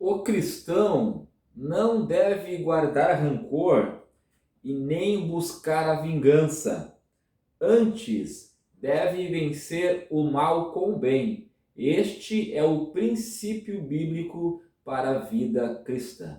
O cristão não deve guardar rancor e nem buscar a vingança. Antes, deve vencer o mal com o bem. Este é o princípio bíblico para a vida cristã.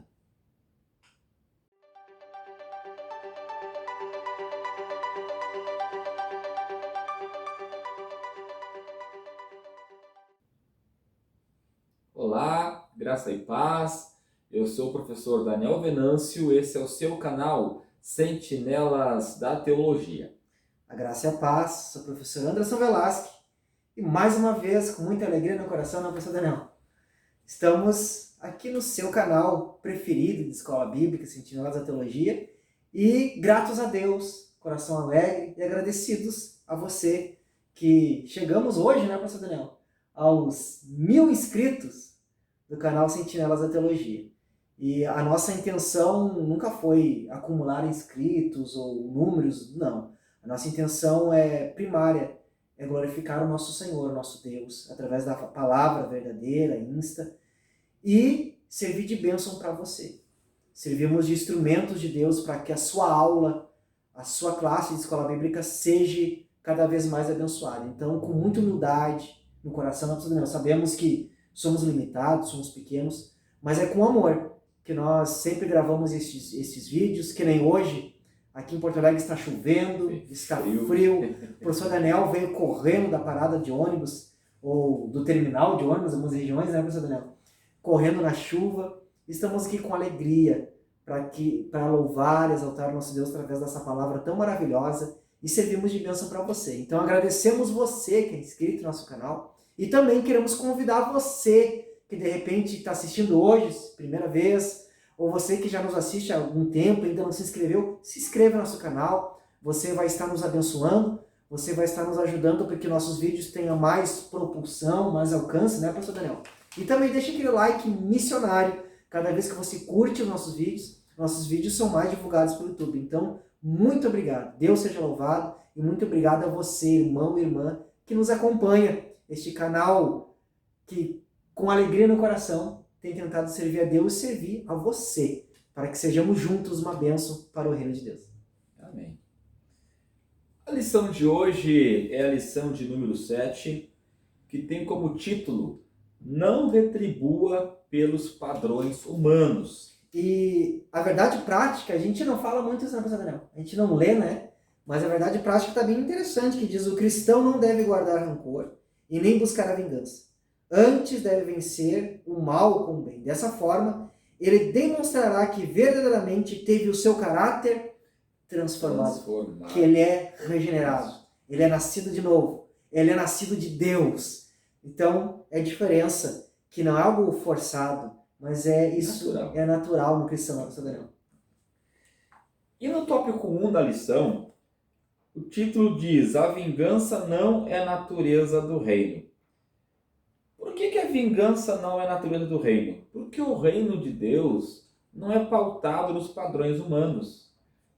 Olá, graça e paz. Eu sou o professor Daniel Venâncio. Esse é o seu canal Sentinelas da Teologia. A graça e a paz, sou o professor Anderson Velasque e mais uma vez, com muita alegria no coração, professor Daniel, estamos aqui no seu canal preferido de Escola Bíblica, Sentinelas da Teologia, e gratos a Deus, coração alegre e agradecidos a você que chegamos hoje, professor Daniel, aos 1000 inscritos do canal Sentinelas da Teologia. E a nossa intenção nunca foi acumular inscritos ou números, não. A nossa intenção primária é glorificar o nosso Senhor, nosso Deus, através da palavra verdadeira, insta, e servir de bênção para você. Servimos de instrumentos de Deus para que a sua aula, a sua classe de escola bíblica seja cada vez mais abençoada. Então, com muita humildade no coração, nós sabemos que somos limitados, somos pequenos, mas é com amor que nós sempre gravamos esses vídeos, que nem hoje. Aqui em Porto Alegre está chovendo, está frio. O professor Daniel veio correndo da parada de ônibus, ou do terminal de ônibus, em algumas regiões, professor Daniel? Correndo na chuva. Estamos aqui com alegria para louvar e exaltar o nosso Deus através dessa palavra tão maravilhosa e servimos de bênção para você. Então agradecemos você que é inscrito no nosso canal e também queremos convidar você que de repente está assistindo hoje, primeira vez, ou você que já nos assiste há algum tempo e ainda não se inscreveu, se inscreva no nosso canal. Você vai estar nos abençoando, você vai estar nos ajudando para que nossos vídeos tenham mais propulsão, mais alcance, professor Daniel? E também deixa aquele like missionário. Cada vez que você curte os nossos vídeos são mais divulgados pelo YouTube. Então, muito obrigado. Deus seja louvado e muito obrigado a você, irmão e irmã, que nos acompanha. Este canal que, com alegria no coração, tem tentado servir a Deus e servir a você, para que sejamos juntos uma bênção para o reino de Deus. Amém. A lição de hoje é a lição de número 7, que tem como título: Não retribua pelos padrões humanos. E a verdade prática, a gente não fala muito isso, professor Daniel? A gente não lê, Mas a verdade prática está bem interessante, que diz: o cristão não deve guardar rancor e nem buscar a vingança. Antes deve vencer o mal com o bem. Dessa forma, ele demonstrará que verdadeiramente teve o seu caráter transformado. Que ele é regenerado, ele é nascido de novo, ele é nascido de Deus. Então, é diferença, que não é algo forçado, mas é natural no cristão, professor Daniel. E no tópico 1 da lição, o título diz: a vingança não é natureza do reino. Por que a vingança não é natureza do reino? Porque o reino de Deus não é pautado nos padrões humanos.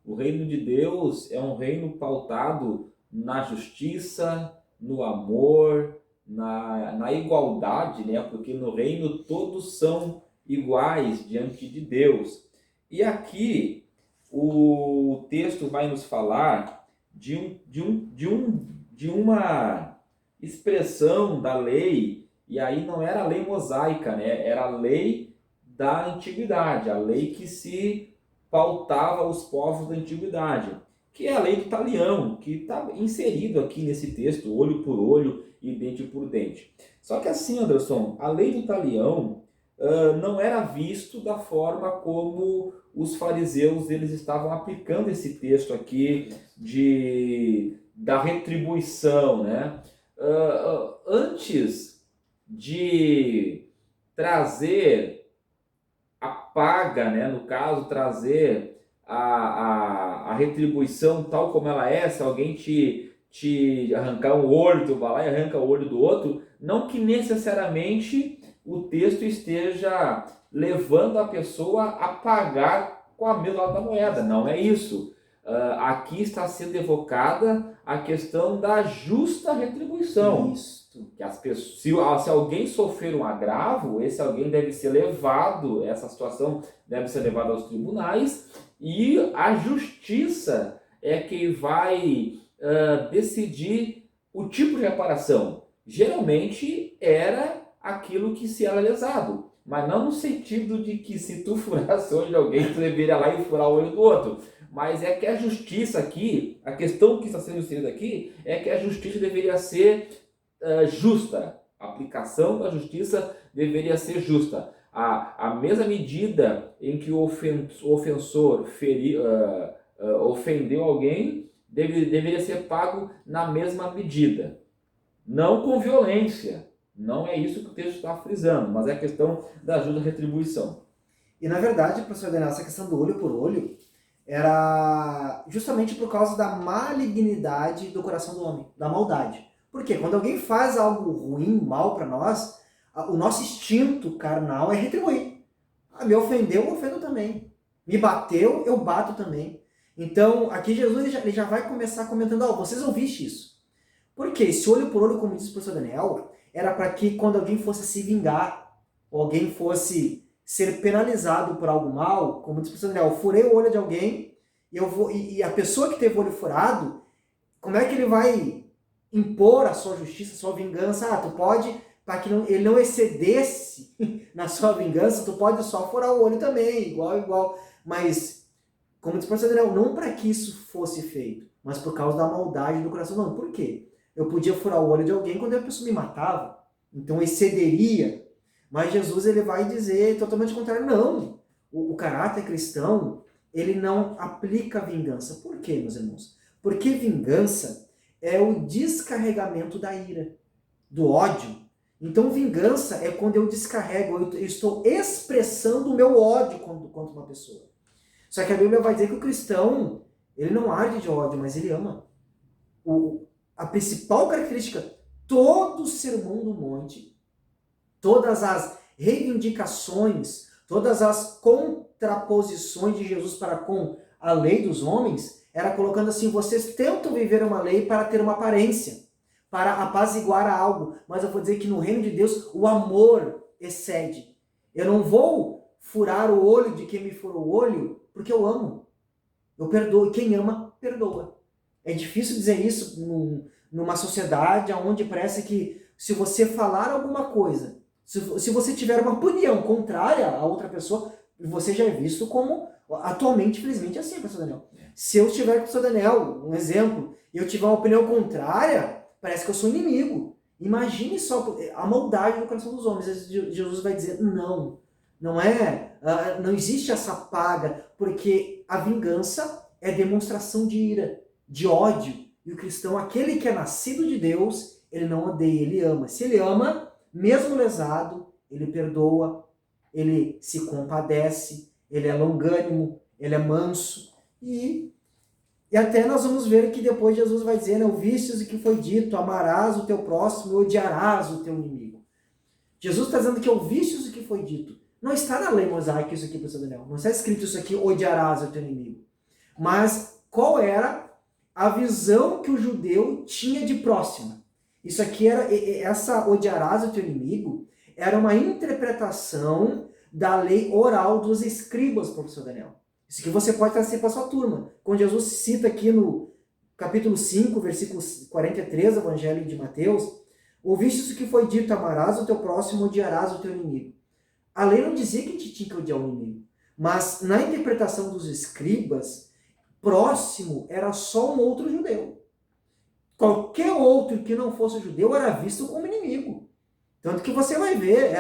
O reino de Deus é um reino pautado na justiça, no amor, na igualdade, Porque no reino todos são iguais diante de Deus. E aqui o texto vai nos falar de uma expressão da lei. E aí não era a lei mosaica, Era a lei da antiguidade, a lei que se pautava os povos da antiguidade, que é a lei do talião, que está inserido aqui nesse texto, olho por olho e dente por dente. Só que assim, Anderson, a lei do talião não era visto da forma como os fariseus eles estavam aplicando esse texto aqui da retribuição, Antes de trazer a paga, no caso, trazer a retribuição tal como ela é, se alguém te arrancar um olho, tu vai lá e arranca o olho do outro, não que necessariamente o texto esteja levando a pessoa a pagar com a mesma lado da moeda, não é isso. aqui está sendo evocada a questão da justa retribuição. Isso. Que as pessoas, se alguém sofrer um agravo, esse alguém deve ser levado, essa situação deve ser levada aos tribunais, e a justiça é quem vai decidir o tipo de reparação. Geralmente era aquilo que se era lesado, mas não no sentido de que se tu furasse o olho de alguém, tu deveria lá e furar o olho do outro. Mas é que a justiça aqui, a questão que está sendo inserida aqui, é que a justiça deveria ser justa. A aplicação da justiça deveria ser justa. A mesma medida em que o ofensor ofendeu alguém, deveria ser pago na mesma medida. Não com violência. Não é isso que o texto está frisando, mas é a questão da justa retribuição. E na verdade, professor Daniel, essa questão do olho por olho era justamente por causa da malignidade do coração do homem, da maldade. Porque quando alguém faz algo ruim, mal para nós, o nosso instinto carnal é retribuir. Me ofendeu, eu ofendo também. Me bateu, eu bato também. Então, aqui Jesus ele já vai começar comentando, vocês ouvistem isso. Porque esse olho por olho, como disse o professor Daniel, era para que quando alguém fosse se vingar, ou alguém fosse ser penalizado por algo mal, como disse o professor Daniel, eu furei o olho de alguém, e a pessoa que teve o olho furado, como é que ele vai impor a sua justiça, a sua vingança? Tu pode, para que ele não excedesse na sua vingança, tu pode só furar o olho também, igual. Mas, como disse o professor Daniel, não para que isso fosse feito, mas por causa da maldade do coração. Não, por quê? Eu podia furar o olho de alguém quando a pessoa me matava, então excederia. Mas Jesus ele vai dizer totalmente o contrário. Não, o caráter cristão, ele não aplica a vingança. Por quê, meus irmãos? Porque vingança é o descarregamento da ira, do ódio. Então vingança é quando eu descarrego, eu estou expressando o meu ódio contra uma pessoa. Só que a Bíblia vai dizer que o cristão, ele não arde de ódio, mas ele ama. A principal característica, todo o sermão do monte, todas as reivindicações, todas as contraposições de Jesus para com a lei dos homens, era colocando assim, vocês tentam viver uma lei para ter uma aparência, para apaziguar algo, mas eu vou dizer que no reino de Deus o amor excede. Eu não vou furar o olho de quem me furou o olho, porque eu amo. Eu perdoo, e quem ama, perdoa. É difícil dizer isso numa sociedade onde parece que se você falar alguma coisa, se você tiver uma opinião contrária a outra pessoa, você já é visto como, atualmente, infelizmente, é assim, professor Daniel. Se eu estiver com o professor Daniel, um exemplo, e eu tiver uma opinião contrária, parece que eu sou inimigo. Imagine só a maldade do coração dos homens. Jesus vai dizer, não existe essa paga, porque a vingança é demonstração de ira, de ódio. E o cristão, aquele que é nascido de Deus, ele não odeia, ele ama. Se ele ama, mesmo lesado, ele perdoa, ele se compadece, ele é longânimo, ele é manso. E até nós vamos ver que depois Jesus vai dizer, ouvistes o que foi dito, amarás o teu próximo e odiarás o teu inimigo. Jesus está dizendo que ouvistes o que foi dito. Não está na lei mosaica isso aqui, professor Daniel. Não está escrito isso aqui, odiarás o teu inimigo. Mas qual era a visão que o judeu tinha de próximo? Isso aqui essa odiarás o teu inimigo, era uma interpretação da lei oral dos escribas, professor Daniel. Isso que você pode trazer para a sua turma. Quando Jesus cita aqui no capítulo 5, versículo 43, do Evangelho de Mateus, ouviste isso que foi dito, amarás o teu próximo, odiarás o teu inimigo. A lei não dizia que a gente tinha que odiar o inimigo, mas na interpretação dos escribas, próximo era só um outro judeu. Qualquer outro que não fosse judeu era visto como inimigo. Tanto que você vai ver,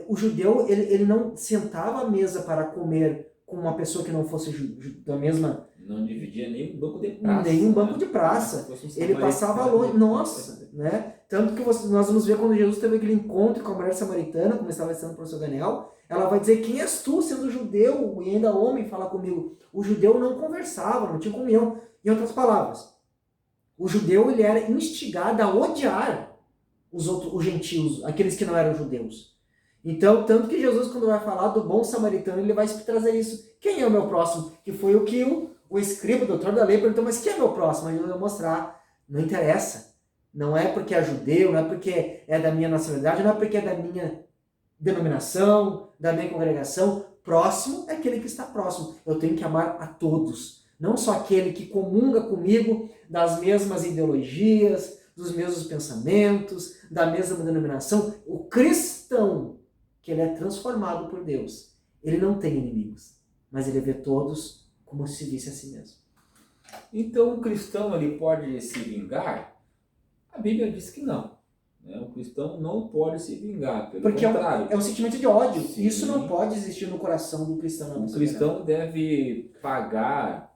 o judeu ele não sentava à mesa para comer com uma pessoa que não fosse da mesma... Não dividia nem um banco de praça. Nem um banco de praça. Ele passava longe. Nossa, né? Tanto que nós vamos ver quando Jesus teve aquele encontro com a mulher samaritana, como estava dizendo o professor Daniel, ela vai dizer, quem és tu, sendo judeu e ainda homem, fala comigo. O judeu não conversava, não tinha comunhão. Em outras palavras, o judeu ele era instigado a odiar os gentios, aqueles que não eram judeus. Então, tanto que Jesus, quando vai falar do bom samaritano, ele vai trazer isso. Quem é o meu próximo? Que foi o que o escriba, o doutor da lei, perguntou, mas quem é meu próximo? Aí eu vou mostrar, não interessa. Não é porque é judeu, não é porque é da minha nacionalidade, não é porque é da minha denominação, da minha congregação. Próximo é aquele que está próximo. Eu tenho que amar a todos. Não só aquele que comunga comigo das mesmas ideologias, dos mesmos pensamentos, da mesma denominação. O cristão, que ele é transformado por Deus, ele não tem inimigos, mas ele vê todos como se visse a si mesmo. Então o cristão ele pode se vingar? A Bíblia diz que não. Né? O cristão não pode se vingar, pelo Porque contrário. é um sentimento de ódio. Sim. Isso não pode existir no coração do cristão. O cristão deve pagar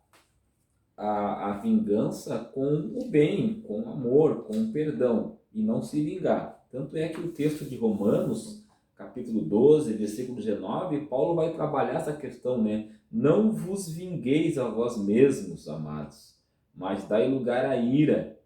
a vingança com o bem, com o amor, com o perdão, e não se vingar. Tanto é que o texto de Romanos, capítulo 12, versículo 19, Paulo vai trabalhar essa questão, né? Não vos vingueis a vós mesmos, amados, mas dai lugar à ira,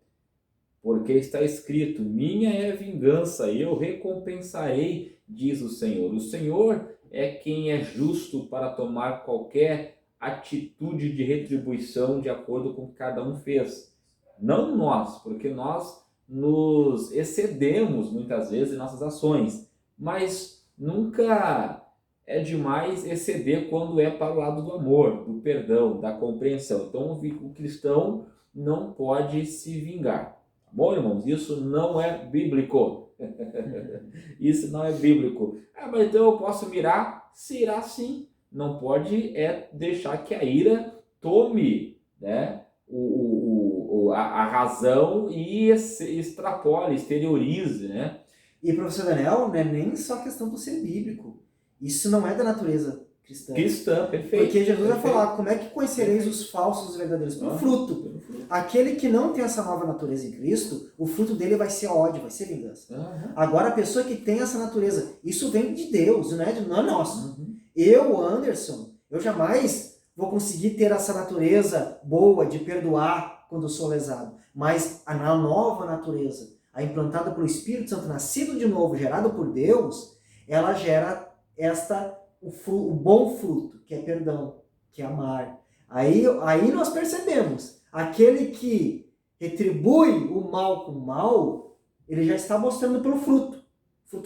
porque está escrito, minha é a vingança, eu recompensarei, diz o Senhor. O Senhor é quem é justo para tomar qualquer atitude de retribuição de acordo com o que cada um fez. Não nós, porque nós nos excedemos muitas vezes em nossas ações, mas nunca é demais exceder quando é para o lado do amor, do perdão, da compreensão. Então o cristão não pode se vingar. Bom, irmãos, isso não é bíblico. Isso não é bíblico. Ah, mas então eu posso mirar? Se irá sim. Não pode deixar que a ira tome, né, a razão e extrapole, exteriorize, né? E, professor Daniel, não é nem só questão do ser bíblico. Isso não é da natureza cristã. Cristã, perfeito. Porque Jesus vai perfeito. falar, como é que conhecereis os falsos dos verdadeiros? Pelo fruto. Aquele que não tem essa nova natureza em Cristo, o fruto dele vai ser ódio, vai ser vingança. Agora, a pessoa que tem essa natureza, isso vem de Deus, não é nosso. Eu, Anderson, eu jamais vou conseguir ter essa natureza boa de perdoar quando eu sou lesado. Mas a nova natureza, a implantada pelo Espírito Santo, nascido de novo, gerado por Deus, ela gera o bom fruto, que é perdão, que é amar. Aí nós percebemos, aquele que retribui o mal com o mal, ele já está mostrando pelo fruto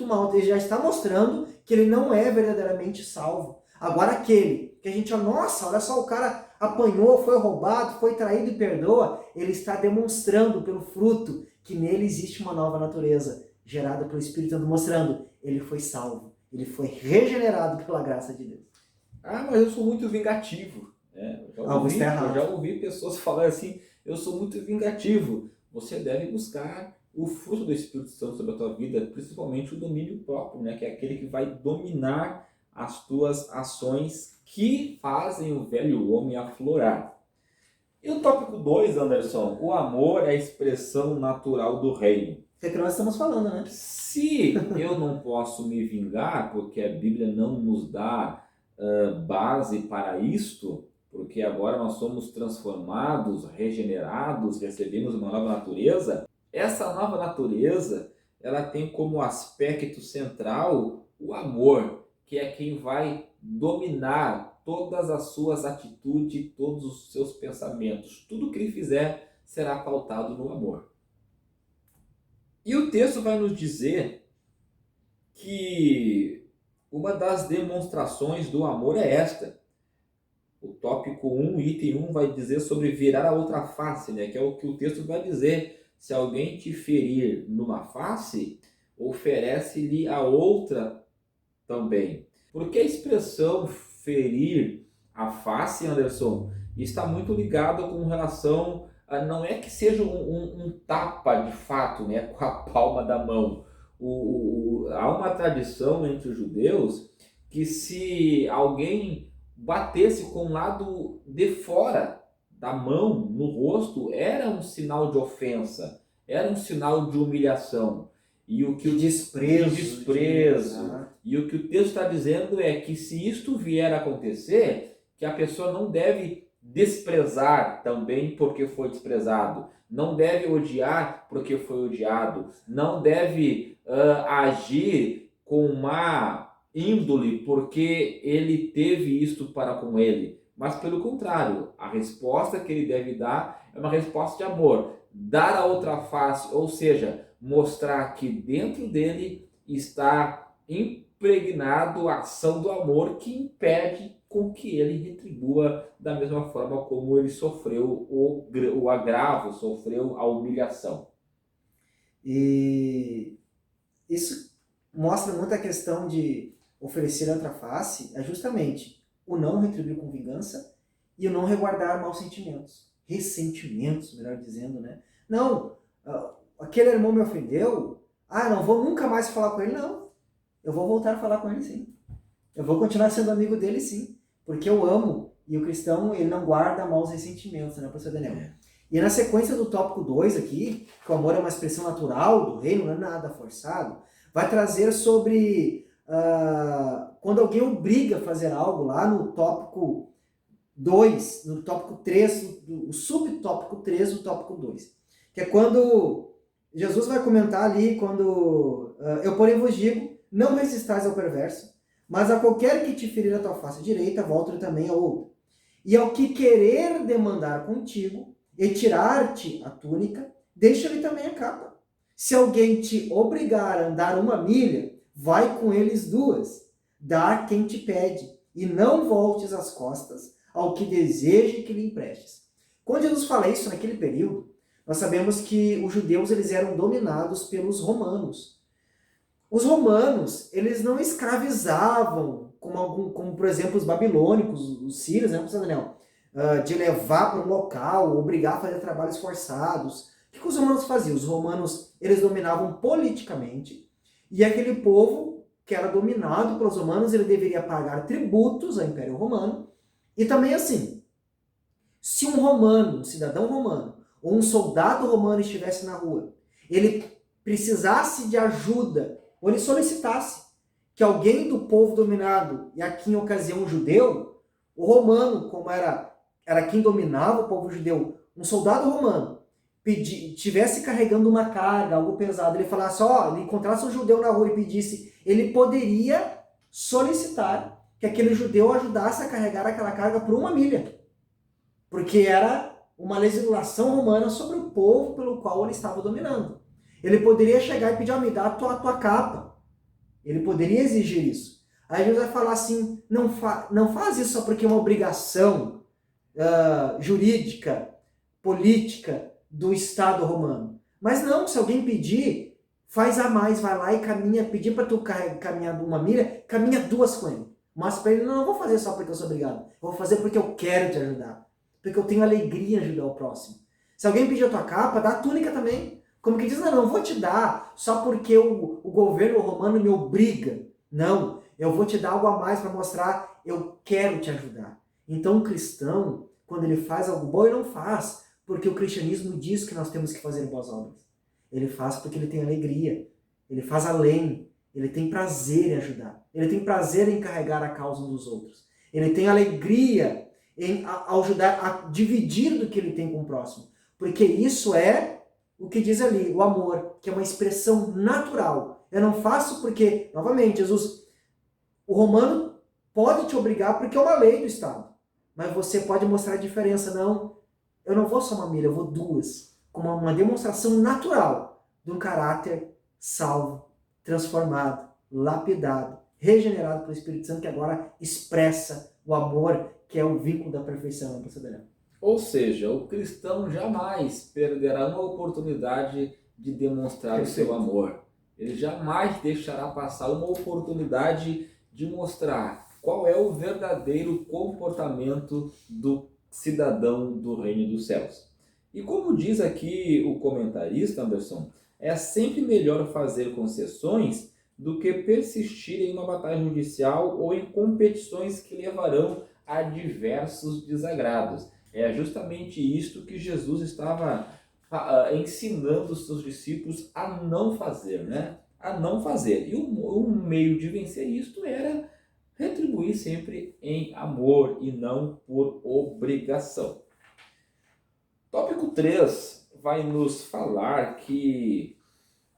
mal, ele já está mostrando que ele não é verdadeiramente salvo. Agora aquele que a gente, nossa, olha só, o cara apanhou, foi roubado, foi traído e perdoa, ele está demonstrando pelo fruto que nele existe uma nova natureza, gerada pelo Espírito Santo, mostrando, ele foi salvo. Ele foi regenerado pela graça de Deus. Ah, mas eu sou muito vingativo. Eu já ouvi pessoas falarem assim, eu sou muito vingativo. Você deve buscar o fruto do Espírito Santo sobre a tua vida, principalmente o domínio próprio, né? Que é aquele que vai dominar as tuas ações que fazem o velho homem aflorar. E o tópico 2, Anderson, o amor é a expressão natural do reino. É que nós estamos falando, né? Se eu não posso me vingar, porque a Bíblia não nos dá base para isto, porque agora nós somos transformados, regenerados, recebemos uma nova natureza, essa nova natureza, ela tem como aspecto central o amor, que é quem vai dominar todas as suas atitudes, todos os seus pensamentos. Tudo que ele fizer será pautado no amor. E o texto vai nos dizer que uma das demonstrações do amor é esta. O tópico 1, item 1, vai dizer sobre virar a outra face, né? Que é o que o texto vai dizer. Se alguém te ferir numa face, oferece-lhe a outra também. Porque a expressão ferir a face, Anderson, está muito ligado com relação... não é que seja um tapa de fato, né, com a palma da mão. Há uma tradição entre os judeus que se alguém batesse com o lado de fora da mão no rosto, era um sinal de ofensa, era um sinal de humilhação. E o que desprezo. E o que o texto está dizendo é que se isto vier a acontecer, que a pessoa não deve desprezar também porque foi desprezado, não deve odiar porque foi odiado, não deve agir com má índole porque ele teve isto para com ele, mas pelo contrário, a resposta que ele deve dar é uma resposta de amor. Dar a outra face, ou seja, mostrar que dentro dele está impregnado a ação do amor que impede com que ele retribua da mesma forma como ele sofreu o agravo, sofreu a humilhação. E isso mostra muito a questão de oferecer outra face, é justamente o não retribuir com vingança e o não reguardar maus sentimentos. Ressentimentos, melhor dizendo, né? Não, aquele irmão me ofendeu, não vou nunca mais falar com ele, não. Eu vou voltar a falar com ele, sim. Eu vou continuar sendo amigo dele, sim. Porque eu amo, e o cristão, ele não guarda maus ressentimentos, né, professor Daniel? E na sequência do tópico 2 aqui, que o amor é uma expressão natural do reino, não é nada forçado, vai trazer sobre quando alguém obriga a fazer algo, lá no tópico 2, no tópico 3, o subtópico 3 do tópico 2. Que é quando Jesus vai comentar ali, quando eu porém vos digo, não resistais ao perverso, mas a qualquer que te ferir a tua face direita, volta-lhe também a outra. E ao que querer demandar contigo, e tirar-te a túnica, deixa-lhe também a capa. Se alguém te obrigar a andar 1 milha, vai com eles 2. Dá a quem te pede, e não voltes as costas ao que deseje que lhe emprestes. Quando Jesus fala isso naquele período, nós sabemos que os judeus eles eram dominados pelos romanos. Os romanos, eles não escravizavam, como por exemplo os babilônicos, os sírios, né, professor Daniel? De levar para um local, obrigar a fazer trabalhos forçados. O que os romanos faziam? Os romanos, eles dominavam politicamente, e aquele povo que era dominado pelos romanos, ele deveria pagar tributos ao Império Romano, e também assim, se um romano, um cidadão romano, ou um soldado romano estivesse na rua, ele precisasse de ajuda, ou ele solicitasse que alguém do povo dominado, e aqui em ocasião um judeu, o romano, como era quem dominava o povo judeu, um soldado romano, tivesse carregando uma carga, algo pesado, ele falasse, ele encontrasse um judeu na rua e pedisse, ele poderia solicitar que aquele judeu ajudasse a carregar aquela carga por 1 milha. Porque era uma legislação romana sobre o povo pelo qual ele estava dominando. Ele poderia chegar e pedir, me dá a tua capa. Ele poderia exigir isso. Aí Jesus vai falar assim, não faz isso só porque é uma obrigação jurídica, política do Estado romano. Mas não, se alguém pedir, faz a mais, vai lá e caminha, pedir para tu caminhar 1 milha, caminha 2 com ele. Mas para ele, não vou fazer só porque eu sou obrigado. Eu vou fazer porque eu quero te ajudar. Porque eu tenho alegria em ajudar o próximo. Se alguém pedir a tua capa, dá a túnica também. Como que diz, não vou te dar só porque o governo romano me obriga. Não, eu vou te dar algo a mais para mostrar, eu quero te ajudar. Então o cristão, quando ele faz algo bom, ele não faz porque o cristianismo diz que nós temos que fazer boas obras. Ele faz porque ele tem alegria. Ele faz além. Ele tem prazer em ajudar. Ele tem prazer em carregar a causa uns dos outros. Ele tem alegria em ajudar a dividir do que ele tem com o próximo. Porque isso é o que diz ali, o amor, que é uma expressão natural. Eu não faço porque, novamente, Jesus, o romano pode te obrigar porque é uma lei do Estado. Mas você pode mostrar a diferença. Não, eu não vou só 1 milha, eu vou 2. Como uma demonstração natural de um caráter salvo, transformado, lapidado, regenerado pelo Espírito Santo, que agora expressa o amor, que é o vínculo da perfeição, né, professor Daniel? Ou seja, o cristão jamais perderá uma oportunidade de demonstrar o seu amor. Ele jamais deixará passar uma oportunidade de mostrar qual é o verdadeiro comportamento do cidadão do reino dos céus. E como diz aqui o comentarista, Anderson, é sempre melhor fazer concessões do que persistir em uma batalha judicial ou em competições que levarão a diversos desagrados. É justamente isto que Jesus estava ensinando os seus discípulos a não fazer, né? A não fazer. E o meio de vencer isto era retribuir sempre em amor e não por obrigação. Tópico 3 vai nos falar que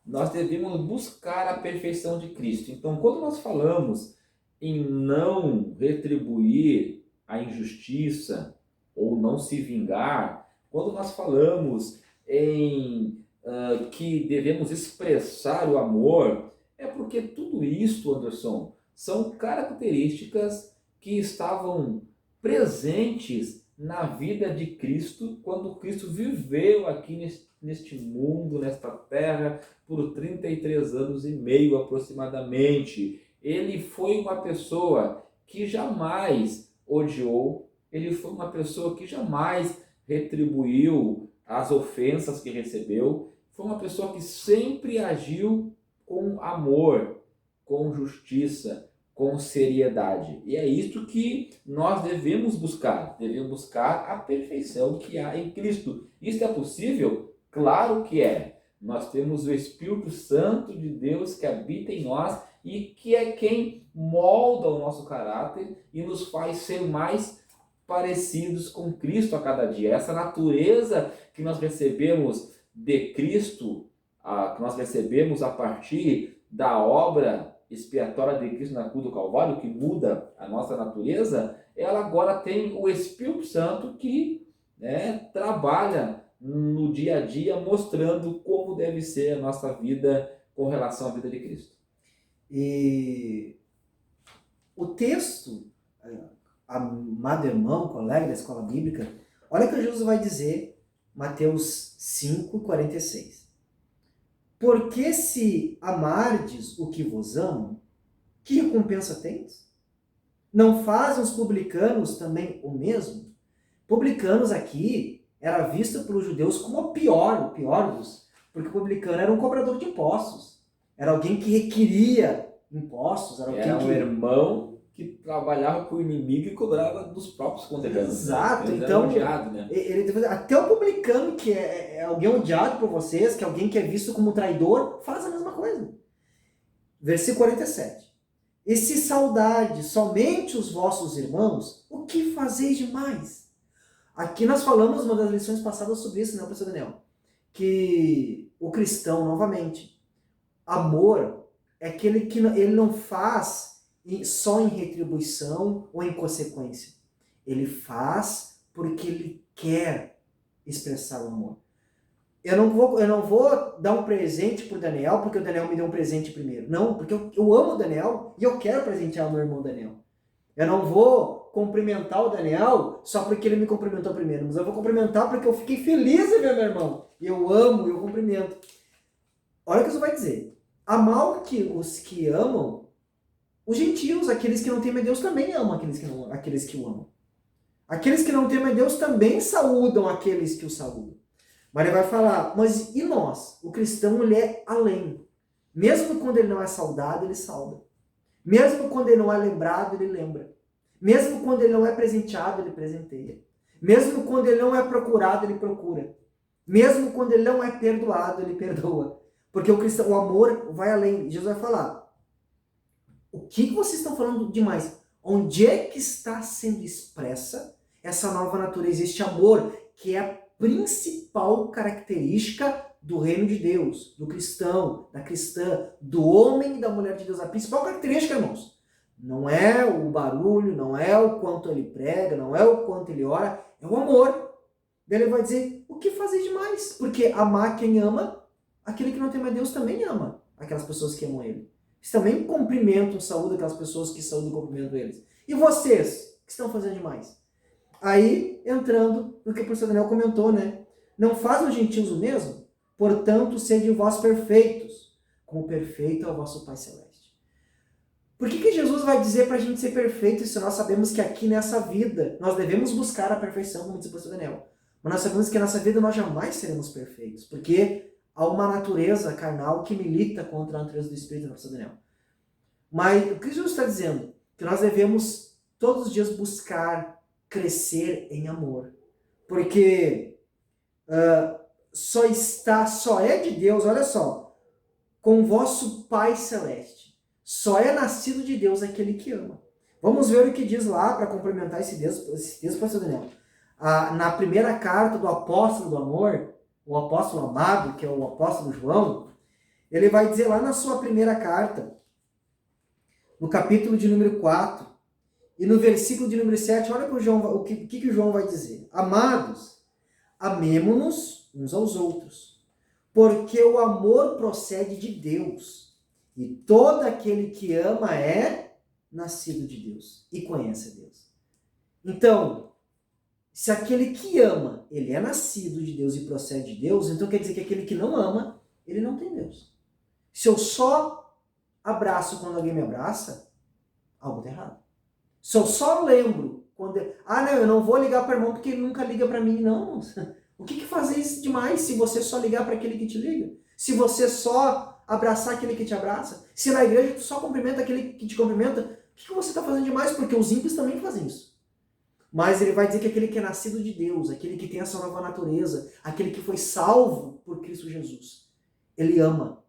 nós devemos buscar a perfeição de Cristo. Então, quando nós falamos em não retribuir a injustiça ou não se vingar, quando nós falamos em que devemos expressar o amor, é porque tudo isso, Anderson, são características que estavam presentes na vida de Cristo quando Cristo viveu aqui neste mundo, nesta terra, por 33 anos e meio aproximadamente. Ele foi uma pessoa que jamais odiou, ele foi uma pessoa que jamais retribuiu as ofensas que recebeu, foi uma pessoa que sempre agiu com amor, com justiça, com seriedade. E é isso que nós devemos buscar a perfeição que há em Cristo. Isso é possível? Claro que é. Nós temos o Espírito Santo de Deus que habita em nós e que é quem molda o nosso caráter e nos faz ser mais parecidos com Cristo a cada dia. Essa natureza que nós recebemos de Cristo, que nós recebemos a partir da obra expiatória de Cristo na cruz do Calvário, que muda a nossa natureza, ela agora tem o Espírito Santo que trabalha no dia a dia, mostrando como deve ser a nossa vida com relação à vida de Cristo. E o texto, amado irmão, colega da escola bíblica, olha o que Jesus vai dizer, Mateus 5:46. Porque se amardes o que vos amam, que recompensa tens? Não fazem os publicanos também o mesmo? Publicanos aqui era visto pelos judeus como o pior dos, porque o publicano era um cobrador de impostos, era alguém que requeria impostos, era um irmão que trabalhava para o inimigo e cobrava dos próprios conterrâneos. Exato, né? então odiado, né? até o publicano, que é alguém odiado por vocês, que é alguém que é visto como traidor, faz a mesma coisa. Versículo 47. E se saudade somente os vossos irmãos, o que fazeis demais? Aqui nós falamos uma das lições passadas sobre isso, né, professor Daniel? Que o cristão, novamente, amor é aquele que ele não faz só em retribuição ou em consequência. Ele faz porque ele quer expressar o amor. Eu não vou dar um presente pro Daniel porque o Daniel me deu um presente primeiro. Não, porque eu amo o Daniel e eu quero presentear o meu irmão Daniel. Eu não vou cumprimentar o Daniel só porque ele me cumprimentou primeiro, mas eu vou cumprimentar porque eu fiquei feliz em ver meu irmão. Eu amo, eu cumprimento. Olha o que isso vai dizer. Amar os que amam, os gentios, aqueles que não temem a Deus, também amam aqueles que o amam. Aqueles que não temem a Deus também saúdam aqueles que o saúdam. Mas ele vai falar, mas e nós? O cristão, ele é além. Mesmo quando ele não é saudado, ele sauda. Mesmo quando ele não é lembrado, ele lembra. Mesmo quando ele não é presenteado, ele presenteia. Mesmo quando ele não é procurado, ele procura. Mesmo quando ele não é perdoado, ele perdoa. Porque o cristão, o amor vai além. Jesus vai falar, o que vocês estão falando demais? Onde é que está sendo expressa essa nova natureza, este amor, que é a principal característica do reino de Deus, do cristão, da cristã, do homem e da mulher de Deus. A principal característica, irmãos, não é o barulho, não é o quanto ele prega, não é o quanto ele ora, é o amor. Daí ele vai dizer, o que fazer demais? Porque amar quem ama, aquele que não teme a Deus também ama aquelas pessoas que amam ele. Eles também cumprimentam, saúdam aquelas pessoas que saúdam e cumprimentam eles. E vocês, que estão fazendo demais? Aí, entrando no que o professor Daniel comentou, né? Não fazem os gentios o mesmo? Portanto, sede vós perfeitos, como perfeito é o vosso Pai Celeste. Por que Jesus vai dizer para a gente ser perfeito se nós sabemos que aqui nessa vida nós devemos buscar a perfeição, como disse o professor Daniel? Mas nós sabemos que nessa vida nós jamais seremos perfeitos, porque há uma natureza carnal que milita contra a natureza do Espírito, né, professor Daniel? Mas o que Jesus está dizendo? Que nós devemos todos os dias buscar crescer em amor. Porque só é de Deus, olha só, com o vosso Pai Celeste. Só é nascido de Deus aquele que ama. Vamos ver o que diz lá, para complementar esse texto, pastor Daniel. Na primeira carta do apóstolo do amor, o apóstolo amado, que é o apóstolo João, ele vai dizer lá na sua primeira carta, no capítulo de número 4, E no versículo de número 7, olha o que o João vai dizer. Amados, amemo-nos uns aos outros, porque o amor procede de Deus, e todo aquele que ama é nascido de Deus e conhece a Deus. Então, se aquele que ama, ele é nascido de Deus e procede de Deus, então quer dizer que aquele que não ama, ele não tem Deus. Se eu só abraço quando alguém me abraça, algo está errado. Se eu só lembro quando... não, eu não vou ligar para o irmão porque ele nunca liga para mim. Não. O que fazer isso demais se você só ligar para aquele que te liga? Se você só abraçar aquele que te abraça? Se na igreja tu só cumprimenta aquele que te cumprimenta? O que você está fazendo demais? Porque os ímpios também fazem isso. Mas ele vai dizer que aquele que é nascido de Deus, aquele que tem essa nova natureza, aquele que foi salvo por Cristo Jesus, ele ama.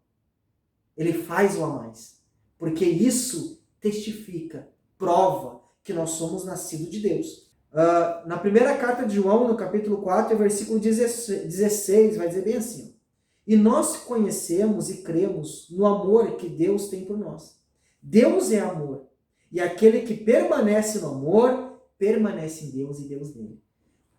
Ele faz o a mais. Porque isso testifica, prova que nós somos nascidos de Deus. Na primeira carta de João, no capítulo 4, versículo 16, vai dizer bem assim: e nós conhecemos e cremos no amor que Deus tem por nós. Deus é amor. E aquele que permanece no amor, permanece em Deus e Deus nele.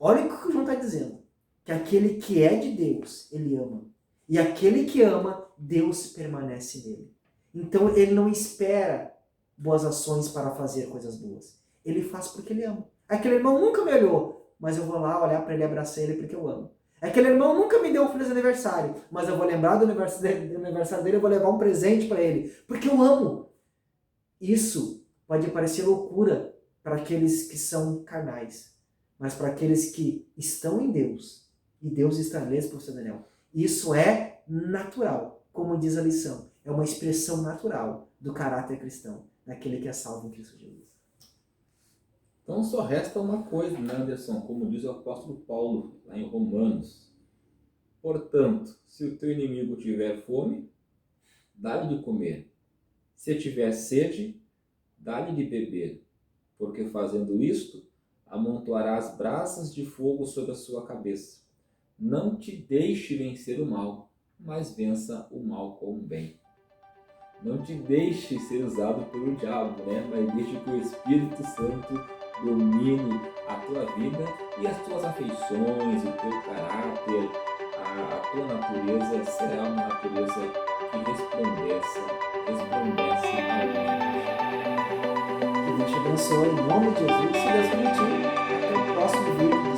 Olha o que o João está dizendo. Que aquele que é de Deus, ele ama. E aquele que ama, Deus permanece nele. Então ele não espera boas ações para fazer coisas boas. Ele faz porque ele ama. Aquele irmão nunca me olhou, mas eu vou lá olhar para ele e abraçar ele porque eu amo. Aquele irmão nunca me deu um feliz aniversário, mas eu vou lembrar do aniversário dele, eu vou levar um presente para ele, porque eu amo. Isso pode parecer loucura para aqueles que são carnais, mas para aqueles que estão em Deus, e Deus está neles, professor Daniel, isso é natural, como diz a lição. É uma expressão natural do caráter cristão, daquele que é salvo em Cristo Jesus. Então só resta uma coisa, né, Anderson? Como diz o apóstolo Paulo, lá em Romanos. Portanto, se o teu inimigo tiver fome, dá-lhe de comer. Se tiver sede, dá-lhe de beber. Porque fazendo isto, amontoarás brasas de fogo sobre a sua cabeça. Não te deixe vencer o mal, mas vença o mal com o bem. Não te deixe ser usado pelo diabo, né? Mas deixe que o Espírito Santo domine a tua vida e as tuas afeições, o teu caráter, a tua natureza será uma natureza que resplandece a luz. Que Deus te abençoe em nome de Jesus. Se Deus permitir, até o próximo vídeo.